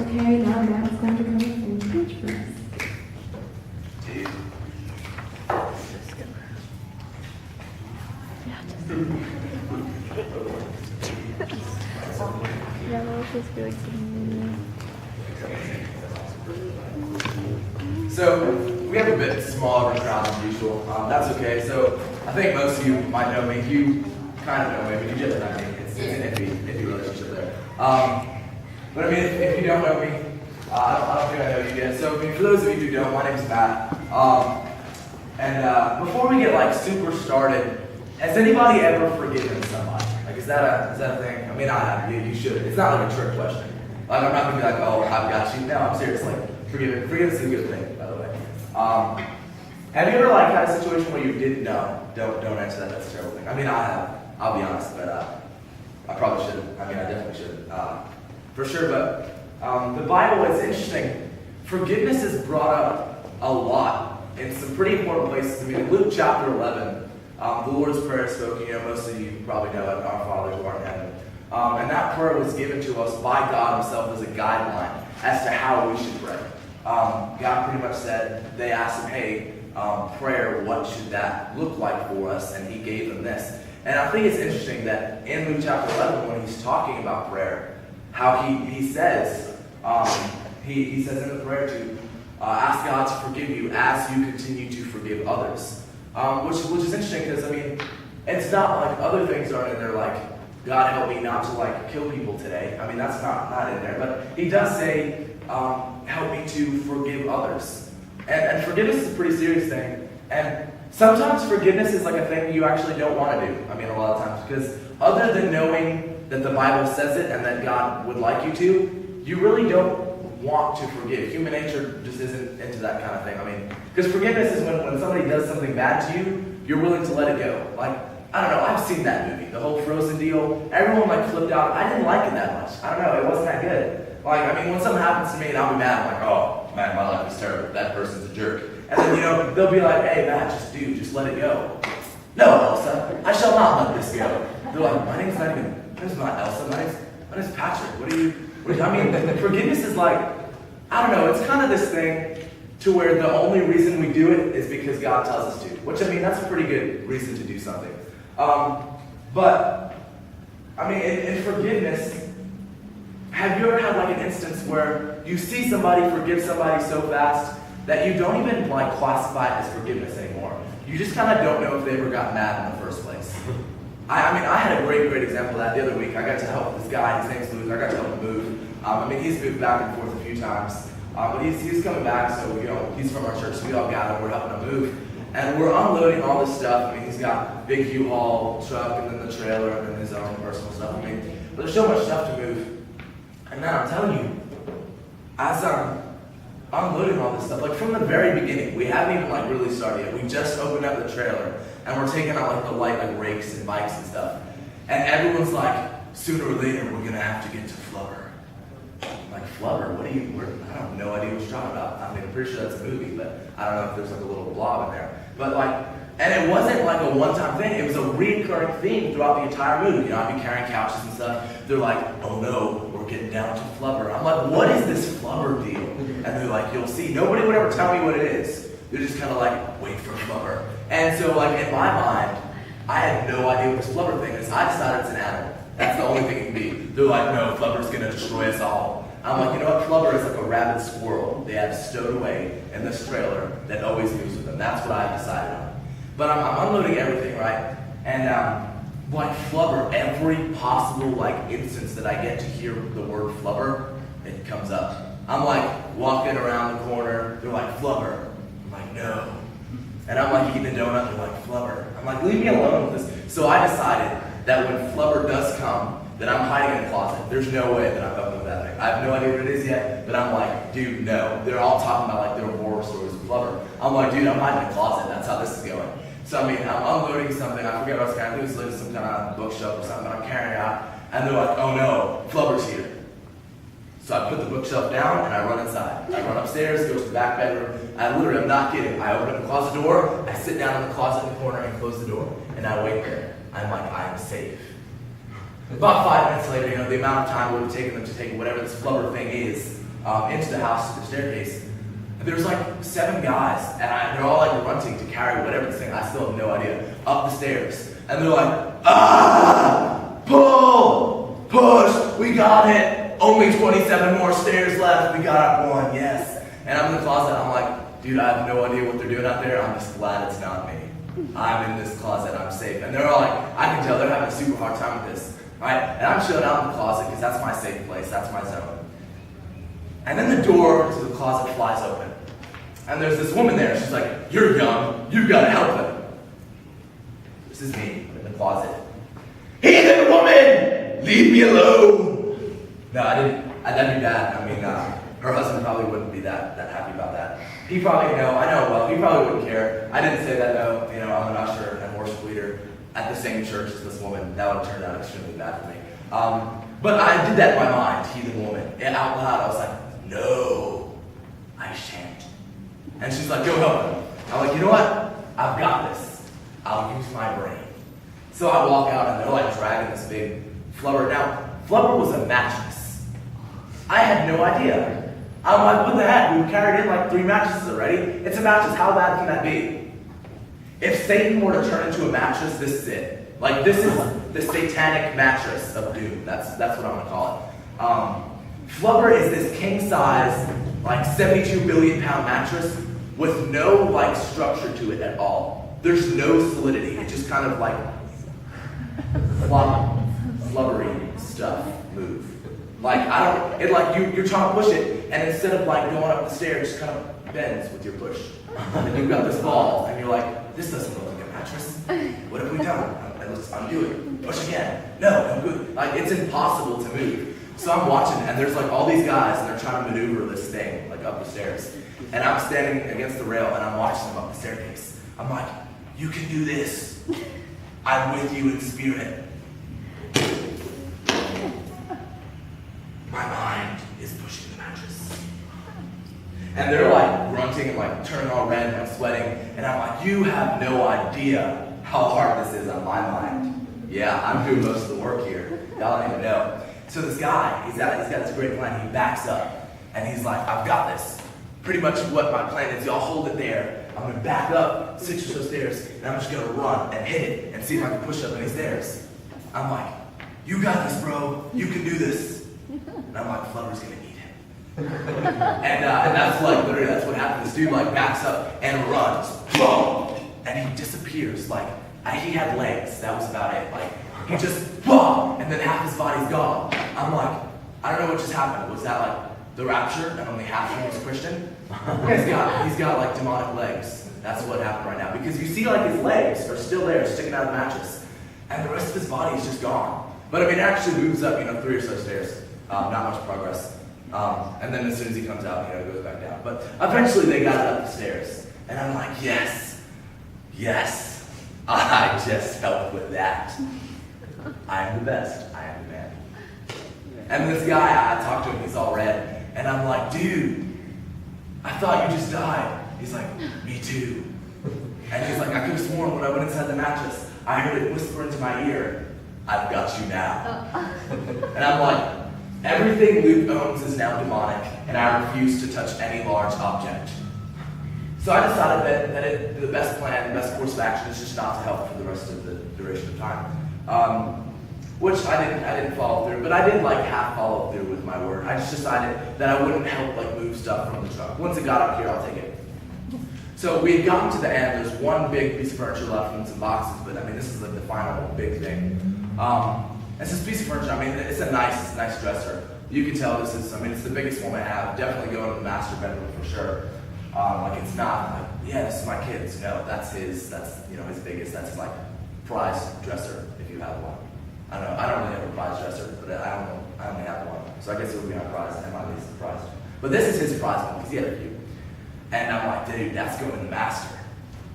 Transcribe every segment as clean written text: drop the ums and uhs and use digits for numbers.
Okay, now Matt's going to come up and preach for us. Yeah, I'll just be like So, we have a bit smaller crowd than usual. That's okay. So, I think most of you might know me. You kind of know me, but you just know me. It's an iffy relationship there. But I mean, if you don't know me, I don't think I know you yet. So, for those of you who don't, my name's Matt. Before we get like super started, has anybody ever forgiven somebody? Like, is that a thing? I mean, I have. You should. It's not like a trick question. Like, I'm not gonna be like, oh, I've got you. No, I'm serious. Like, forgiveness is a good thing, by the way. Have you ever like had a situation where you didn't know? Don't answer that. That's a terrible thing. I mean, I have. I'll be honest, but I probably shouldn't. I mean, I definitely should, for sure. But the Bible is interesting. Forgiveness is brought up a lot in some pretty important places. I mean, in Luke chapter 11, the Lord's Prayer is spoken. You know, most of you probably know it. Our Father who art in heaven. And that prayer was given to us by God Himself as a guideline as to how we should pray. God pretty much said, they asked Him, hey, prayer, what should that look like for us? And He gave them this. And I think it's interesting that in Luke chapter 11, when He's talking about prayer, how he says, he says in the prayer to ask God to forgive you as you continue to forgive others. Which is interesting because, I mean, it's not like other things aren't in there like, God help me not to like kill people today. I mean, that's not in there. But He does say, help me to forgive others. And forgiveness is a pretty serious thing. And sometimes forgiveness is like a thing you actually don't want to do. I mean, a lot of times. Because other than knowing that the Bible says it and that God would like you to, you really don't want to forgive. Human nature just isn't into that kind of thing. I mean, because forgiveness is when somebody does something bad to you, you're willing to let it go. Like, I don't know, I've seen that movie, the whole Frozen deal. Everyone like flipped out. I didn't like it that much. I don't know, it wasn't that good. Like, I mean, when something happens to me and I'll be mad, I'm like, oh, man, my life is terrible. That person's a jerk. And then, you know, they'll be like, hey, Matt, just let it go. No, Elsa, I shall not let this go. They're like, my name's not Elsa, my name's Patrick. What do you, I mean, forgiveness is like, I don't know, it's kind of this thing to where the only reason we do it is because God tells us to. Which, I mean, that's a pretty good reason to do something. But, I mean, in forgiveness, have you ever had like an instance where you see somebody forgive somebody so fast that you don't even like classify it as forgiveness anymore? You just kind of don't know if they ever got mad in the first place. I mean, I had a great example of that the other week. I got to help this guy, his name's Luke, I got to help him move. I mean, he's moved back and forth a few times, but he's coming back, so, you know, he's from our church, so we all got him, we're helping him move. And we're unloading all this stuff. I mean, he's got big U-Haul truck and then the trailer and then his own personal stuff. I mean, but there's so much stuff to move. And man, I'm telling you, as I'm unloading all this stuff, like from the very beginning, we haven't even like really started yet. We just opened up the trailer and we're taking out like the light like rakes and bikes and stuff. And everyone's like, sooner or later, we're gonna have to get to Flubber. Like, Flubber? What are you, I have no idea what you're talking about. I mean, I'm pretty sure that's a movie, but I don't know if there's like a little blob in there. But like, and it wasn't like a one-time thing. It was a recurring theme throughout the entire movie. You know, I'd be carrying couches and stuff. They're like, oh no, we're getting down to Flubber. I'm like, what is this Flubber deal? And they're like, you'll see. Nobody would ever tell me what it is. They're just kind of like, wait for Flubber. And so like, in my mind, I had no idea what this Flubber thing is. I decided it's an animal. That's the only thing it can be. They're like, no, Flubber's gonna destroy us all. I'm like, you know what? Flubber is like a rabid squirrel they have stowed away in this trailer that always moves with them. That's what I've decided on. But I'm unloading everything, right? And like Flubber, every possible like instance that I get to hear the word Flubber, it comes up. I'm like walking around the corner, they're like, Flubber. I'm like, no. And I'm like eating a donut, they're like, Flubber. I'm like, leave me alone with this. So I decided that when Flubber does come, that I'm hiding in a closet. There's no way that I'm opening with that thing. I have no idea what it is yet, but I'm like, dude, no. They're all talking about like their horror stories of Flubber. I'm like, dude, I'm hiding in a closet. That's how this is going. So I mean, I'm unloading something. I forget what I was carrying. I think it was like some kind of bookshelf or something. I'm carrying it out, and they're like, oh no, Flubber's here. So I put the bookshelf down and I run inside. I run upstairs, go to the back bedroom. I literally, I'm not kidding. I open up the closet door. I sit down in the closet in the corner and close the door, and I wait there. I'm like, I am safe. About 5 minutes later, you know, the amount of time it would have taken them to take whatever this Flubber thing is into the house to the staircase. And there's like 7 guys, and they're all like grunting to carry whatever this thing, I still have no idea, up the stairs. And they're like, ah, pull, push, we got it. Only 27 more stairs left, we got up 1, yes. And I'm in the closet, I'm like, dude, I have no idea what they're doing out there. I'm just glad it's not me. I'm in this closet, I'm safe. And they're all like, I can tell they're having a super hard time with this, right? And I'm chilling out in the closet because that's my safe place, that's my zone. And then the door to the closet flies open. And there's this woman there, she's like, you're young, you've got to help him. This is me, I'm in the closet. Heathen woman, leave me alone. No, I didn't, that'd be bad. I mean, her husband probably wouldn't be that happy about that. He probably, I know well, he probably wouldn't care. I didn't say that, no, I'm an usher and worship leader at the same church as this woman. That would have turned out extremely bad for me. But I did that in my mind, heathen woman. And out loud, I was like, no, I shan't. And she's like, go help him. I'm like, you know what? I've got this. I'll use my brain. So I walk out and they're like dragging this big flubber. Now, flubber was a mattress. I had no idea. I'm like, what the heck? We've carried in like 3 mattresses already. It's a mattress. How bad can that be? If Satan were to turn into a mattress, this is it. Like, this is the satanic mattress of doom. That's what I'm going to call it. Flubber is this king-size, like 72 billion pound mattress with no like structure to it at all. There's no solidity. It just kind of like flubbery stuff move. Like you're trying to push it, and instead of like going up the stairs, it just kind of bends with your push. And you've got this ball, and you're like, this doesn't look like a mattress. What have we done? Let's undo it. Push again. No good. Like, it's impossible to move. So I'm watching, and there's like all these guys, and they're trying to maneuver this thing like up the stairs. And I'm standing against the rail, and I'm watching them up the staircase. I'm like, you can do this. I'm with you in spirit. My mind is pushing the mattress. And they're like grunting and like turning all red and I'm sweating. And I'm like, you have no idea how hard this is on my mind. Yeah, I'm doing most of the work here. Y'all don't even know. So this guy, he's got this great plan. He backs up and he's like, I've got this. Pretty much what my plan is. Y'all hold it there. I'm gonna back up 6 or so stairs and I'm just gonna run and hit it and see if I can push up any stairs. I'm like, you got this, bro. You can do this. And I'm like, Flubber's gonna eat him. And that's like, literally, that's what happened. This dude like backs up and runs. Boom! And he disappears. Like, he had legs. That was about it. Like, he just, boom! And then half his body's gone. I'm like, I don't know what just happened. Was that like the rapture and only half of him was Christian? He's got like demonic legs. That's what happened right now. Because you see like his legs are still there, sticking out of the mattress. And the rest of his body is just gone. But I mean, it actually moves up, 3 or so stairs. Not much progress. And then as soon as he comes out, it goes back down. But eventually they got it up the stairs. And I'm like, yes, I just helped with that. I am the best. I am the man. And this guy, I talked to him, he's all red. And I'm like, dude, I thought you just died. He's like, me too. And he's like, I could have sworn when I went inside the mattress, I heard it whisper into my ear, I've got you now. And I'm like, everything Luke owns is now demonic, and I refuse to touch any large object. So I decided that the best plan, the best course of action is just not to help for the rest of the duration of time. Which I didn't follow through, but I did like half follow through with my word. I just decided that I wouldn't help like move stuff from the truck. Once it got up here, I'll take it. So we had gotten to the end. There's one big piece of furniture left and some boxes, but I mean, this is like the final big thing. It's this piece of furniture. I mean, it's a nice dresser. You can tell this is, it's the biggest one I have. Definitely going to the master bedroom for sure. Like it's not like, yeah, this is my kid's. No, that's his biggest. That's his like prize dresser if you have one. I don't really have a prize dresser, but I only have one. So I guess it would be my prize, and my least prize. But this is his prize one because he had a few. And I'm like, dude, that's going in the master.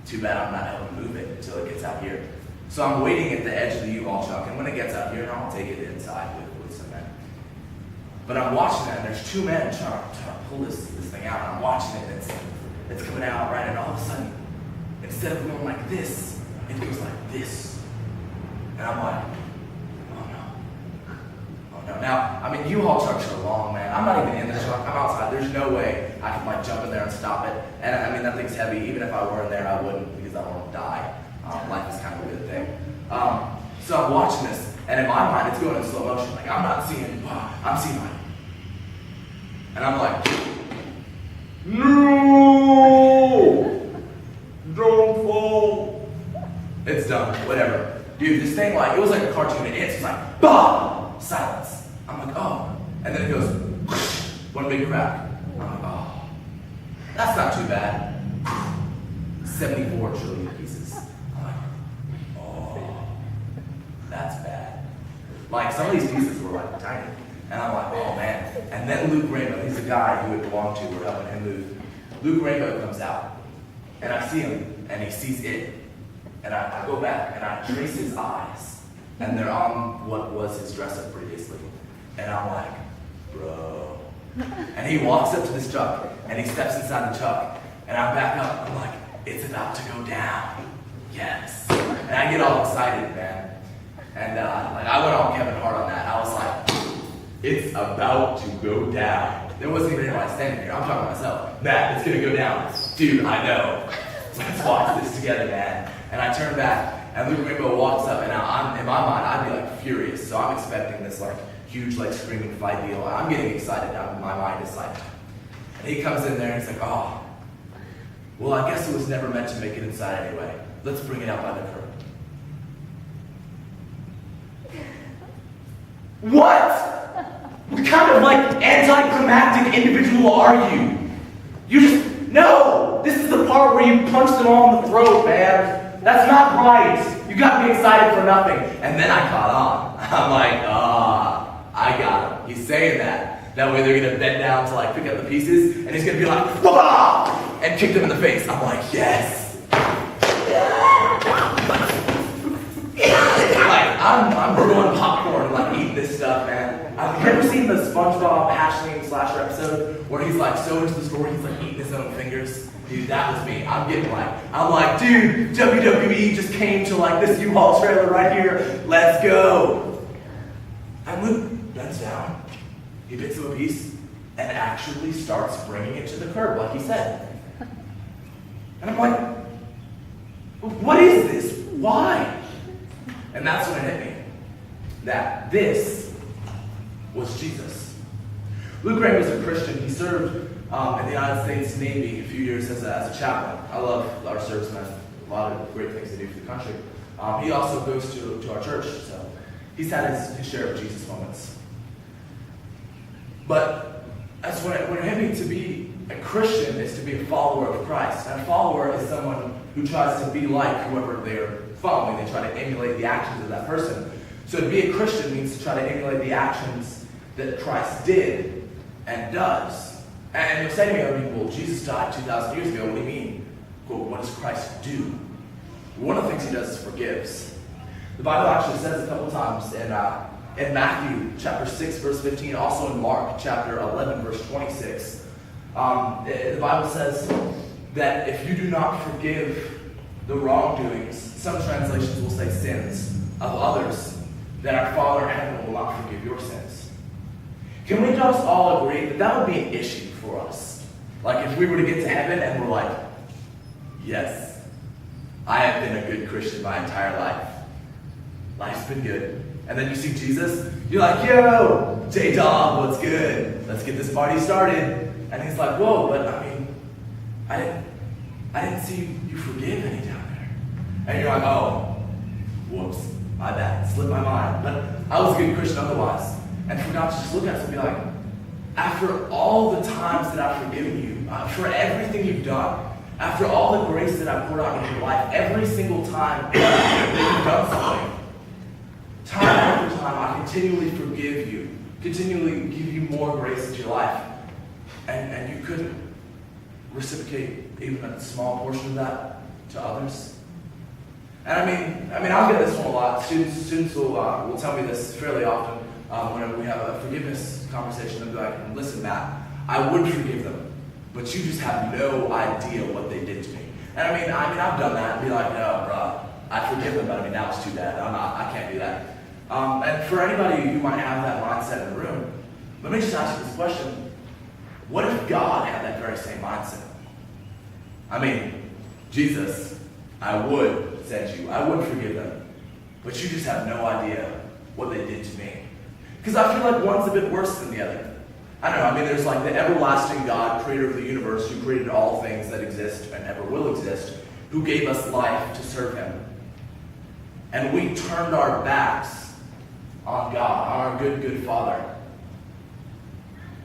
Too bad I'm not able to move it until it gets out here. So I'm waiting at the edge of the U-Haul truck, and when it gets out here, I'll take it inside with some men. But I'm watching that, and there's 2 men trying to pull this thing out, and I'm watching it, and it's coming out, right? And all of a sudden, instead of going like this, it goes like this. And I'm like, oh no, bro. Now, I mean, U-Haul trucks are long, man. I'm not even in the truck. I'm outside. There's no way I could like jump in there and stop it. And I mean, that thing's heavy. Even if I were in there, I wouldn't because I don't want to die. Life is kind of a good thing. So I'm watching this, and in my mind, it's going in slow motion. Like, I'm not seeing, I'm seeing mine. And I'm like, no! Don't fall. It's done. Whatever. Dude, this thing, like, it was like a cartoon. It hits, it's like, bah! Silence. I'm like, oh. And then it goes, one big crack. I'm like, oh. That's not too bad. 74 trillion pieces. I'm like, oh. That's bad. Like, some of these pieces were like tiny. And I'm like, oh man. And then Luke Rainbow, he's the guy who it belonged to, we're helping him move. Luke Rainbow comes out. And I see him, and he sees it. And I go back, and I trace his eyes. And they're on what was his dress up previously. And I'm like, bro. And he walks up to this truck, and he steps inside the truck. And I back up, I'm like, it's about to go down. Yes. And I get all excited, man. And like I went on Kevin Hart on that. I was like, it's about to go down. There wasn't even anybody standing here. I'm talking to myself. Matt, it's gonna go down. Dude, I know. Let's watch this together, man. And I turn back, and Luke Rainbow walks up, and I'm in my mind, I'd be like furious. So I'm expecting this like huge like screaming fight deal. I'm getting excited now. My mind is like, and he comes in there, and he's like, oh, well, I guess it was never meant to make it inside anyway. Let's bring it out by the curb. What? What kind of like anticlimactic individual are you? You just, no! This is the part where you punch them all in the throat, man. That's not right. You got me excited for nothing. And then I caught on. I'm like, I got him. He's saying that. That way they're gonna bend down to like pick up the pieces, and he's gonna be like, wah! And kick them in the face. I'm like, yes. Like, I'm brewing popcorn and like eating this stuff, man. Have you ever seen the SpongeBob Hatchling Slasher episode where he's like so into the story he's like eating his own fingers? Dude, that was me. I'm like, dude, WWE just came to like this U-Haul trailer right here. Let's go. And Luke bends down. He picks up a piece and actually starts bringing it to the curb, like he said. And I'm like, what is this? Why? And that's when it hit me, that this was Jesus. Luke Ray was a Christian. He served in the United States Navy a few years as a chaplain. I love our servicemen. A lot of great things they do for the country. He also goes to our church, so he's had his share of Jesus moments. But that's when it hit me. To be a Christian is to be a follower of Christ. And a follower is someone who tries to be like whoever they're following. They try to emulate the actions of that person. So to be a Christian means to try to emulate the actions that Christ did and does. And you'll say to me, I mean, well, Jesus died 2,000 years ago. What do you mean? Well, what does Christ do? One of the things he does is forgives. The Bible actually says a couple times in Matthew chapter 6, verse 15, also in Mark chapter 11, verse 26. The Bible says that if you do not forgive the wrongdoings, some translations will say sins, of others, then our Father in heaven will not forgive your sins. Can we just all agree that that would be an issue for us? Like if we were to get to heaven and we're like, yes, I have been a good Christian my entire life. Life's been good. And then you see Jesus, you're like, yo, J-Dog, what's good? Let's get this party started. And he's like, whoa, but I mean, I didn't see you forgive any down there. And you're like, oh, whoops, my bad, slipped my mind. But I was a good Christian otherwise. And for God to just look at us and be like, after all the times that I've forgiven you, for everything you've done, after all the grace that I've poured out in your life, every single time that you've done something, time after time, I continually forgive you, continually give you more grace into your life. And you couldn't reciprocate even a small portion of that to others. And I mean, I'll get this one a lot. Students will tell me this fairly often whenever we have a forgiveness conversation. They'll be like, listen, Matt, I would forgive them, but you just have no idea what they did to me. And I mean, I've done that and be like, no, bro, I forgive them, but I mean, now it's too bad. I can't do that. And for anybody who might have that mindset in the room, let me just ask you this question. What if God had that very same mindset? I mean, Jesus, I would send you. I would forgive them. But you just have no idea what they did to me. Because I feel like one's a bit worse than the other. I don't know, I mean, there's like the everlasting God, creator of the universe, who created all things that exist and ever will exist, who gave us life to serve him. And we turned our backs on God, on our good Father.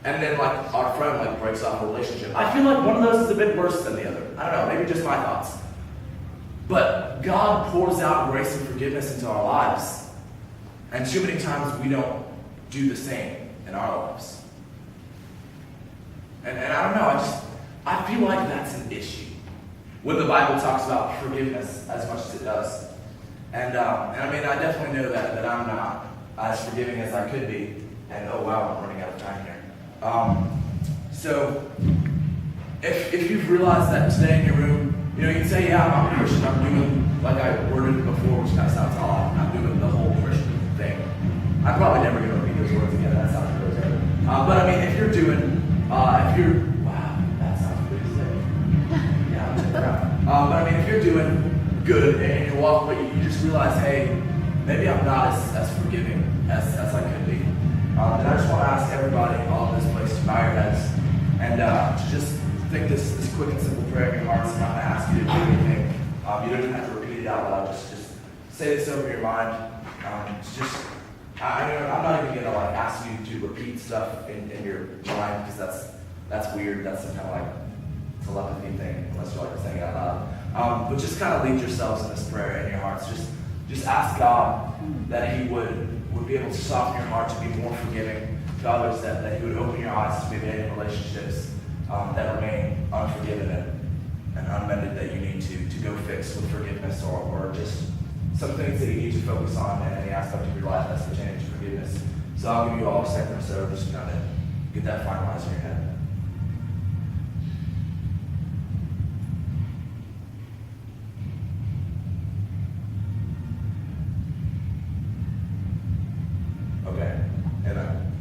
And then like our friend like breaks off a relationship. I feel like one of those is a bit worse than the other. I don't know, maybe just my thoughts. But God pours out grace and forgiveness into our lives. And too many times we don't do the same in our lives. And I don't know, I feel like that's an issue when the Bible talks about forgiveness as much as it does. And I mean, I definitely know that I'm not as forgiving as I could be. And oh wow, I'm running out of time here. So if you've realized that today in your room, you can say, yeah, I'm a Christian, I'm doing, like I worded it before, which kind of sounds odd, I'm doing the whole Christian thing. I'm probably never going to repeat those words again, that sounds really terrible. But I mean, if you're doing, wow, that sounds pretty sick. Yeah, but I mean, if you're doing good in your walk, but you just realize, hey, maybe I'm not as forgiving as I could be. And I just want to ask everybody all in this place to bow your heads and to just think this quick and simple prayer in your hearts. I'm not going to ask you to do anything. You don't even have to repeat it out loud. Just say this over your mind. I'm not even going to like ask you to repeat stuff in your mind because that's weird. That's some kind of like telepathy thing, unless you're like saying it out loud. But just kind of lead yourselves in this prayer in your hearts. Just ask God that He would be able to soften your heart to be more forgiving to others, that He would open your eyes to maybe any relationships that remain unforgiven and unmended that you need to go fix with forgiveness, or just some things that you need to focus on in any aspect of your life that's pertaining to forgiveness. So I'll give you all a second or so just to kind of get that finalized in your head. Okay, amen.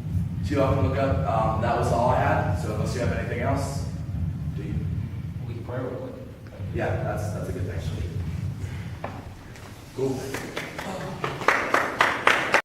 So you all can look up. That was all I had. So unless you have anything else, do you? We can pray real quick. Yeah, that's a good thing. Cool.